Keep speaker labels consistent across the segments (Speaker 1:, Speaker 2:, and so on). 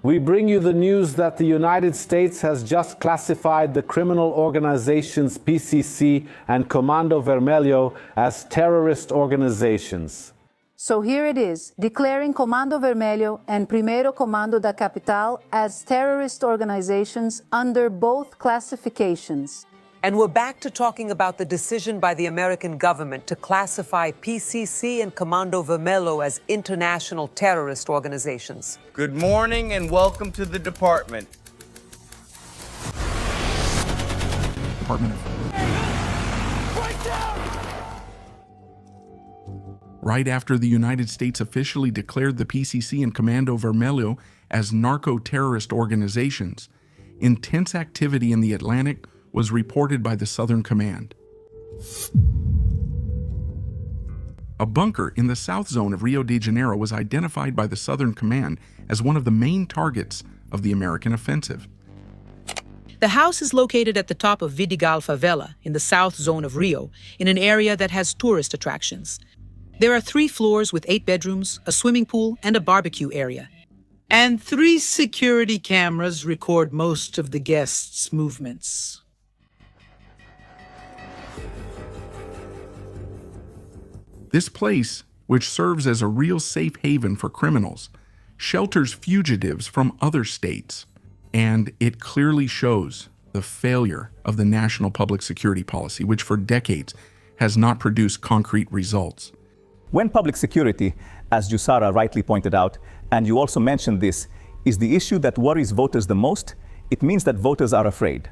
Speaker 1: We bring you the news that the United States has just classified the criminal organizations PCC and Comando Vermelho as terrorist organizations.
Speaker 2: So here it is, declaring Comando Vermelho and Primeiro Comando da Capital as terrorist organizations under both classifications.
Speaker 3: And we're back to talking about the decision by the American government to classify PCC and Comando Vermelho as international terrorist organizations.
Speaker 4: Good morning and welcome to the department.
Speaker 5: Right after the United States officially declared the PCC and Comando Vermelho as narco-terrorist organizations, intense activity in the Atlantic was reported by the Southern Command. A bunker in the south zone of Rio de Janeiro was identified by the Southern Command as one of the main targets of the American offensive.
Speaker 6: The house is located at the top of Vidigal Favela in the south zone of Rio, in an area that has tourist attractions. There are 3 floors with 8 bedrooms, a swimming pool, and a barbecue area.
Speaker 7: And 3 security cameras record most of the guests' movements.
Speaker 5: This place, which serves as a real safe haven for criminals, shelters fugitives from other states, and it clearly shows the failure of the national public security policy, which for decades has not produced concrete results.
Speaker 8: When public security, as Jusara rightly pointed out, and you also mentioned this, is the issue that worries voters the most, it means that voters are afraid.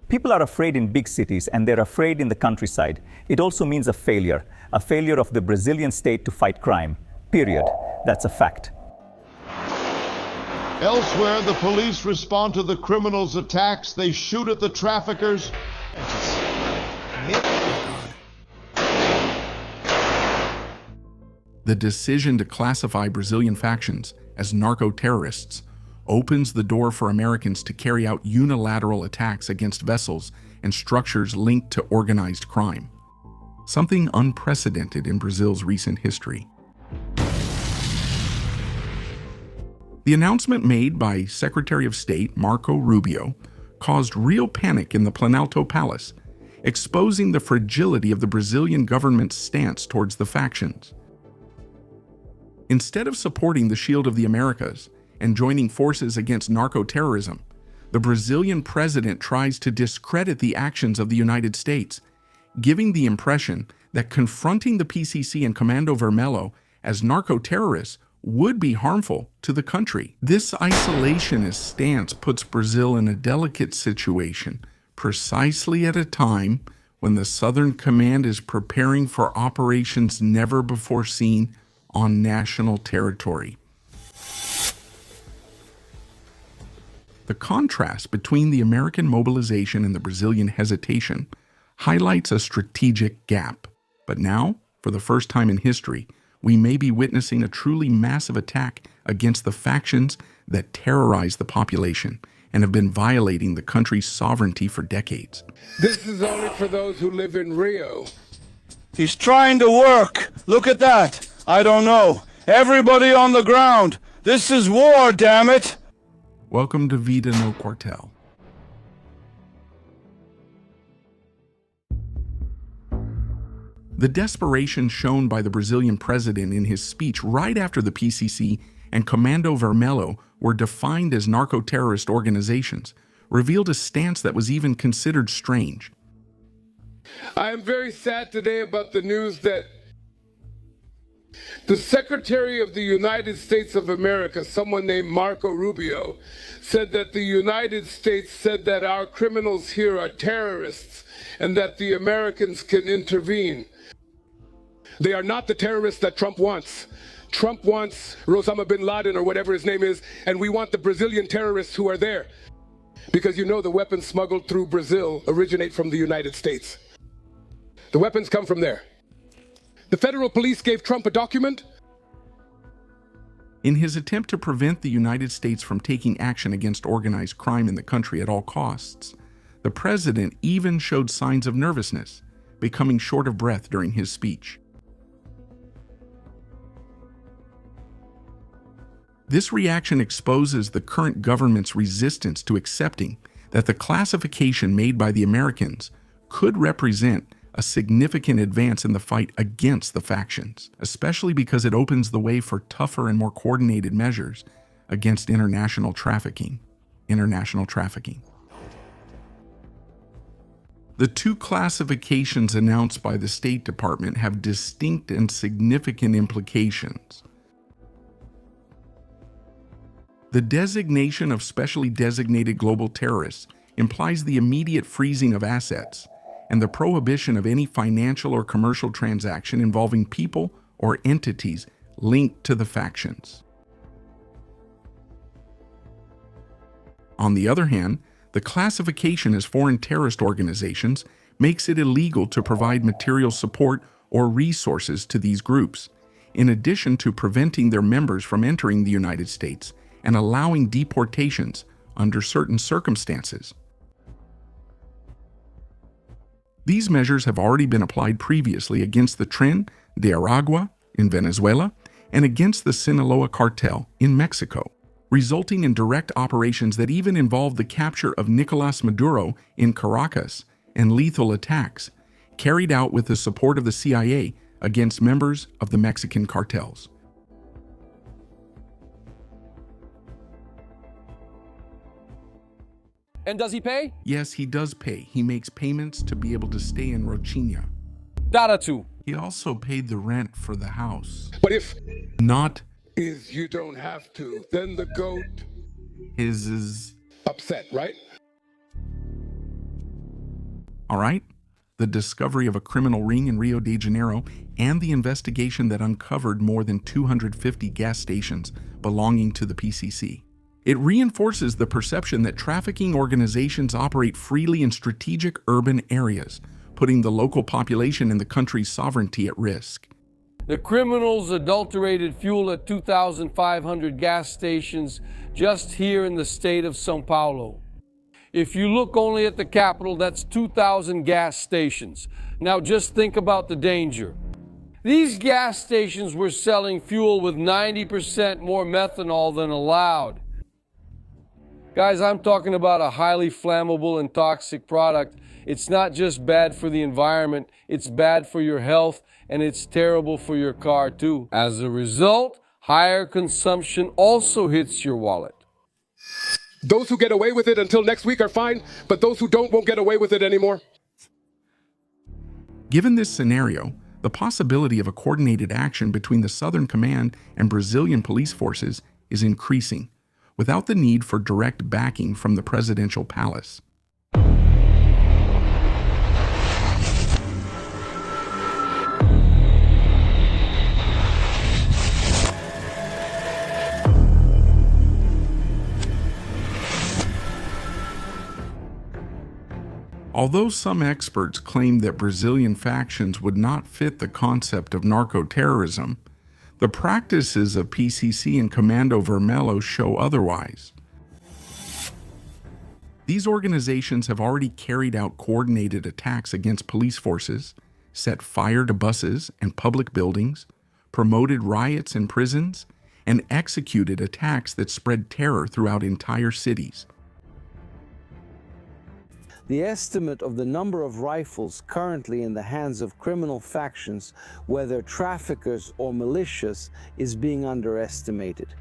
Speaker 8: People are afraid in big cities and they're afraid in the countryside. It also means a failure of the Brazilian state to fight crime. Period. That's a fact.
Speaker 9: Elsewhere, the police respond to the criminals' attacks. They shoot at the traffickers.
Speaker 5: The decision to classify Brazilian factions as narco-terrorists opens the door for Americans to carry out unilateral attacks against vessels and structures linked to organized crime. Something unprecedented in Brazil's recent history. The announcement made by Secretary of State Marco Rubio caused real panic in the Planalto Palace, exposing the fragility of the Brazilian government's stance towards the factions. Instead of supporting the Shield of the Americas and joining forces against narco-terrorism, the Brazilian president tries to discredit the actions of the United States, giving the impression that confronting the PCC and Comando Vermelho as narco-terrorists would be harmful to the country. This isolationist stance puts Brazil in a delicate situation, precisely at a time when the Southern Command is preparing for operations never before seen on national territory. The contrast between the American mobilization and the Brazilian hesitation highlights a strategic gap. But now, for the first time in history, we may be witnessing a truly massive attack against the factions that terrorize the population and have been violating the country's sovereignty for decades.
Speaker 10: This is only for those who live in Rio.
Speaker 11: He's trying to work. Look at that. I don't know. Everybody on the ground. This is war, damn it.
Speaker 5: Welcome to Vida no Quartel. The desperation shown by the Brazilian president in his speech right after the PCC and Comando Vermelho were defined as narco-terrorist organizations revealed a stance that was even considered strange.
Speaker 10: I am very sad today about the news that the Secretary of the United States of America, someone named Marco Rubio, said that the United States said that our criminals here are terrorists and that the Americans can intervene. They are not the terrorists that Trump wants. Trump wants Osama bin Laden or whatever his name is, and we want the Brazilian terrorists who are there. Because you know the weapons smuggled through Brazil originate from the United States. The weapons come from there. The federal police gave Trump a document.
Speaker 5: In his attempt to prevent the United States from taking action against organized crime in the country at all costs, the president even showed signs of nervousness, becoming short of breath during his speech. This reaction exposes the current government's resistance to accepting that the classification made by the Americans could represent a significant advance in the fight against the factions, especially because it opens the way for tougher and more coordinated measures against international trafficking. The two classifications announced by the State Department have distinct and significant implications. The designation of specially designated global terrorists implies the immediate freezing of assets and the prohibition of any financial or commercial transaction involving people or entities linked to the factions. On the other hand, the classification as foreign terrorist organizations makes it illegal to provide material support or resources to these groups, in addition to preventing their members from entering the United States and allowing deportations under certain circumstances. These measures have already been applied previously against the Tren de Aragua in Venezuela and against the Sinaloa cartel in Mexico, resulting in direct operations that even involved the capture of Nicolás Maduro in Caracas and lethal attacks carried out with the support of the CIA against members of the Mexican cartels.
Speaker 12: And does he pay?
Speaker 5: Yes, he does pay. He makes payments to be able to stay in Rocinha.
Speaker 12: Data too.
Speaker 5: He also paid the rent for the house.
Speaker 10: But if
Speaker 5: not
Speaker 10: is you don't have to, then the goat
Speaker 5: is
Speaker 10: upset, right?
Speaker 5: All right. The discovery of a criminal ring in Rio de Janeiro and the investigation that uncovered more than 250 gas stations belonging to the PCC. It reinforces the perception that trafficking organizations operate freely in strategic urban areas, putting the local population and the country's sovereignty at risk.
Speaker 12: The criminals adulterated fuel at 2,500 gas stations just here in the state of São Paulo. If you look only at the capital, that's 2,000 gas stations. Now just think about the danger. These gas stations were selling fuel with 90% more methanol than allowed. Guys, I'm talking about a highly flammable and toxic product. It's not just bad for the environment, it's bad for your health, and it's terrible for your car too. As a result, higher consumption also hits your wallet.
Speaker 10: Those who get away with it until next week are fine, but those who don't won't get away with it anymore.
Speaker 5: Given this scenario, the possibility of a coordinated action between the Southern Command and Brazilian police forces is increasing, without the need for direct backing from the presidential palace. Although some experts claim that Brazilian factions would not fit the concept of narco-terrorism, the practices of PCC and Comando Vermelho show otherwise. These organizations have already carried out coordinated attacks against police forces, set fire to buses and public buildings, promoted riots in prisons, and executed attacks that spread terror throughout entire cities.
Speaker 13: The estimate of the number of rifles currently in the hands of criminal factions, whether traffickers or militias, is being underestimated.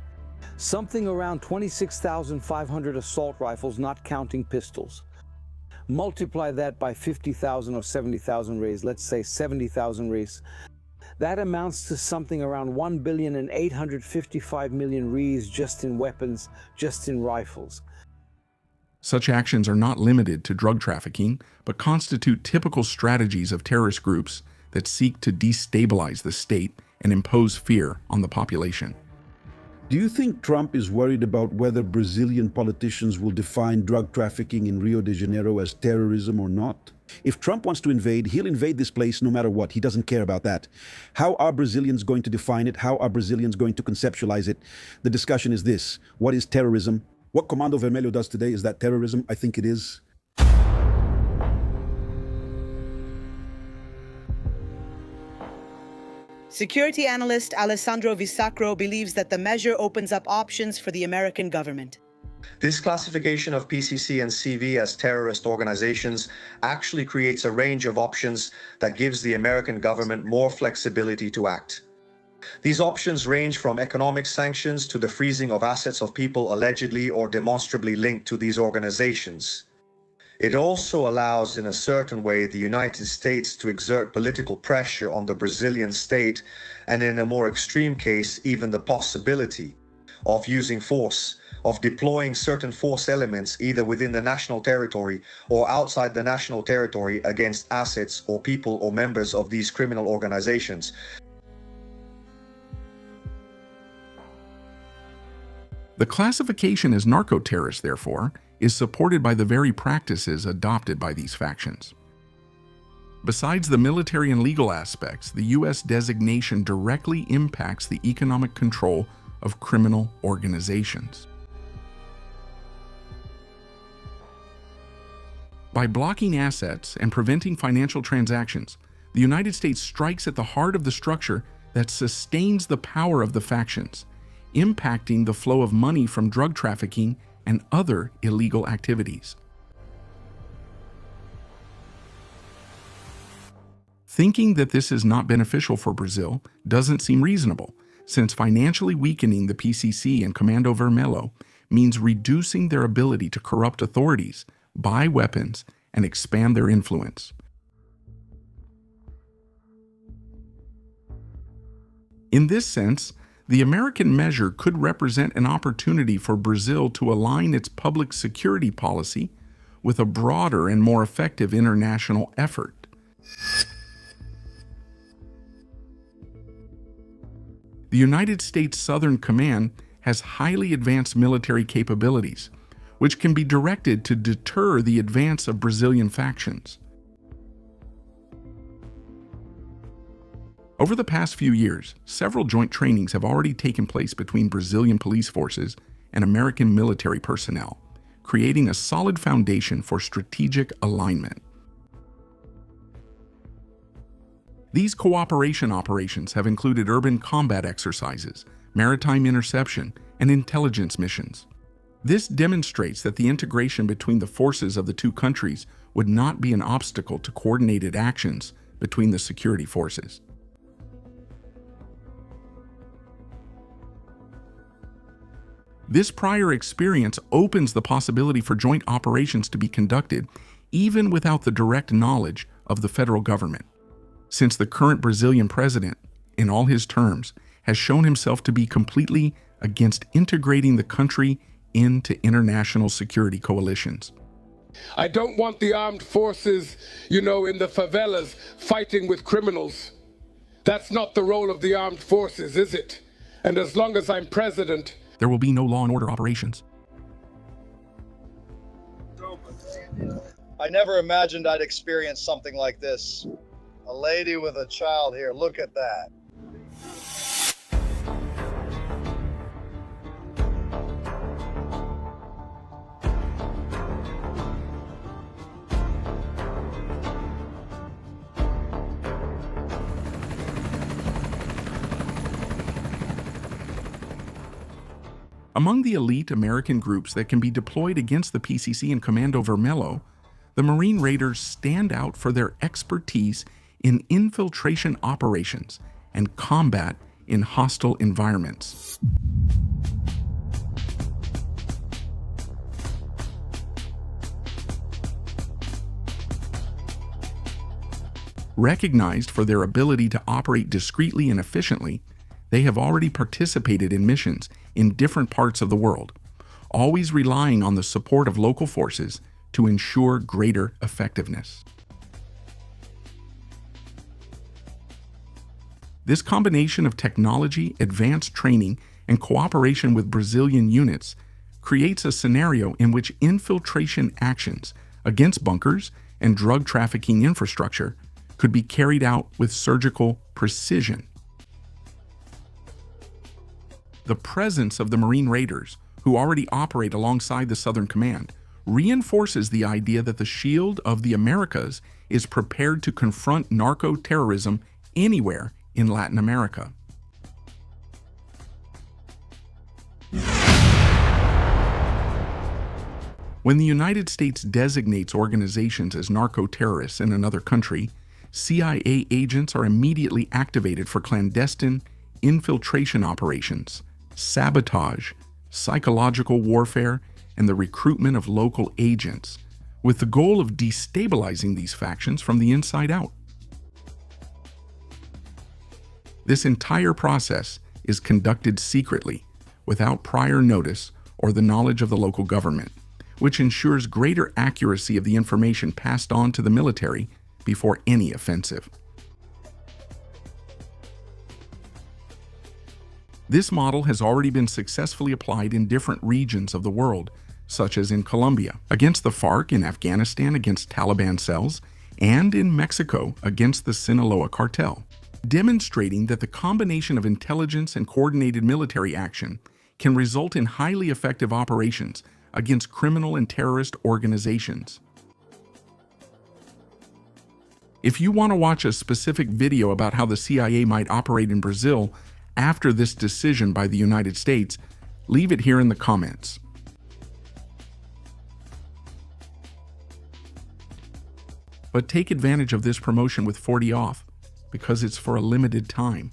Speaker 13: Something around 26,500 assault rifles, not counting pistols. Multiply that by 50,000 or 70,000 rays, let's say 70,000 rays. That amounts to something around 1,855,000,000 rays just in weapons, just in rifles.
Speaker 5: Such actions are not limited to drug trafficking, but constitute typical strategies of terrorist groups that seek to destabilize the state and impose fear on the population.
Speaker 14: Do you think Trump is worried about whether Brazilian politicians will define drug trafficking in Rio de Janeiro as terrorism or not? If Trump wants to invade, he'll invade this place no matter what. He doesn't care about that. How are Brazilians going to define it? How are Brazilians going to conceptualize it? The discussion is this: what is terrorism? What Comando Vermelho does today, is that terrorism? I think it is.
Speaker 15: Security analyst Alessandro Visacro believes that the measure opens up options for the American government.
Speaker 16: This classification of PCC and CV as terrorist organizations actually creates a range of options that gives the American government more flexibility to act. These options range from economic sanctions to the freezing of assets of people allegedly or demonstrably linked to these organizations. It also allows, in a certain way, the United States to exert political pressure on the Brazilian state, and in a more extreme case, even the possibility of using force, of deploying certain force elements either within the national territory or outside the national territory against assets or people or members of these criminal organizations.
Speaker 5: The classification as narco-terrorist, therefore, is supported by the very practices adopted by these factions. Besides the military and legal aspects, the U.S. designation directly impacts the economic control of criminal organizations. By blocking assets and preventing financial transactions, the United States strikes at the heart of the structure that sustains the power of the factions, impacting the flow of money from drug trafficking and other illegal activities. Thinking that this is not beneficial for Brazil doesn't seem reasonable, since financially weakening the PCC and Comando Vermelho means reducing their ability to corrupt authorities, buy weapons, and expand their influence. In this sense, the American measure could represent an opportunity for Brazil to align its public security policy with a broader and more effective international effort. The United States Southern Command has highly advanced military capabilities, which can be directed to deter the advance of Brazilian factions. Over the past few years, several joint trainings have already taken place between Brazilian police forces and American military personnel, creating a solid foundation for strategic alignment. These cooperation operations have included urban combat exercises, maritime interception, and intelligence missions. This demonstrates that the integration between the forces of the two countries would not be an obstacle to coordinated actions between the security forces. This prior experience opens the possibility for joint operations to be conducted even without the direct knowledge of the federal government, since the current Brazilian president, in all his terms, has shown himself to be completely against integrating the country into international security coalitions.
Speaker 10: I don't want the armed forces, in the favelas fighting with criminals. That's not the role of the armed forces, is it? And as long as I'm president,
Speaker 5: there will be no law and order operations.
Speaker 17: I never imagined I'd experience something like this. A lady with a child here, look at that.
Speaker 5: Among the elite American groups that can be deployed against the PCC and Comando Vermelho, the Marine Raiders stand out for their expertise in infiltration operations and combat in hostile environments. Recognized for their ability to operate discreetly and efficiently, they have already participated in missions in different parts of the world, always relying on the support of local forces to ensure greater effectiveness. This combination of technology, advanced training, and cooperation with Brazilian units creates a scenario in which infiltration actions against bunkers and drug trafficking infrastructure could be carried out with surgical precision. The presence of the Marine Raiders, who already operate alongside the Southern Command, reinforces the idea that the Shield of the Americas is prepared to confront narco-terrorism anywhere in Latin America. When the United States designates organizations as narco-terrorists in another country, CIA agents are immediately activated for clandestine infiltration operations, sabotage, psychological warfare, and the recruitment of local agents, with the goal of destabilizing these factions from the inside out. This entire process is conducted secretly, without prior notice or the knowledge of the local government, which ensures greater accuracy of the information passed on to the military before any offensive. This model has already been successfully applied in different regions of the world, such as in Colombia, against the FARC, in Afghanistan against Taliban cells, and in Mexico against the Sinaloa cartel, demonstrating that the combination of intelligence and coordinated military action can result in highly effective operations against criminal and terrorist organizations. If you want to watch a specific video about how the CIA might operate in Brazil after this decision by the United States, leave it here in the comments. But take advantage of this promotion with 40 off, because it's for a limited time.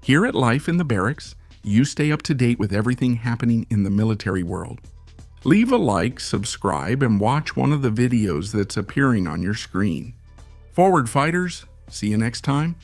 Speaker 5: Here at Life in the Barracks, you stay up to date with everything happening in the military world. Leave a like, subscribe, and watch one of the videos that's appearing on your screen. Forward fighters, see you next time.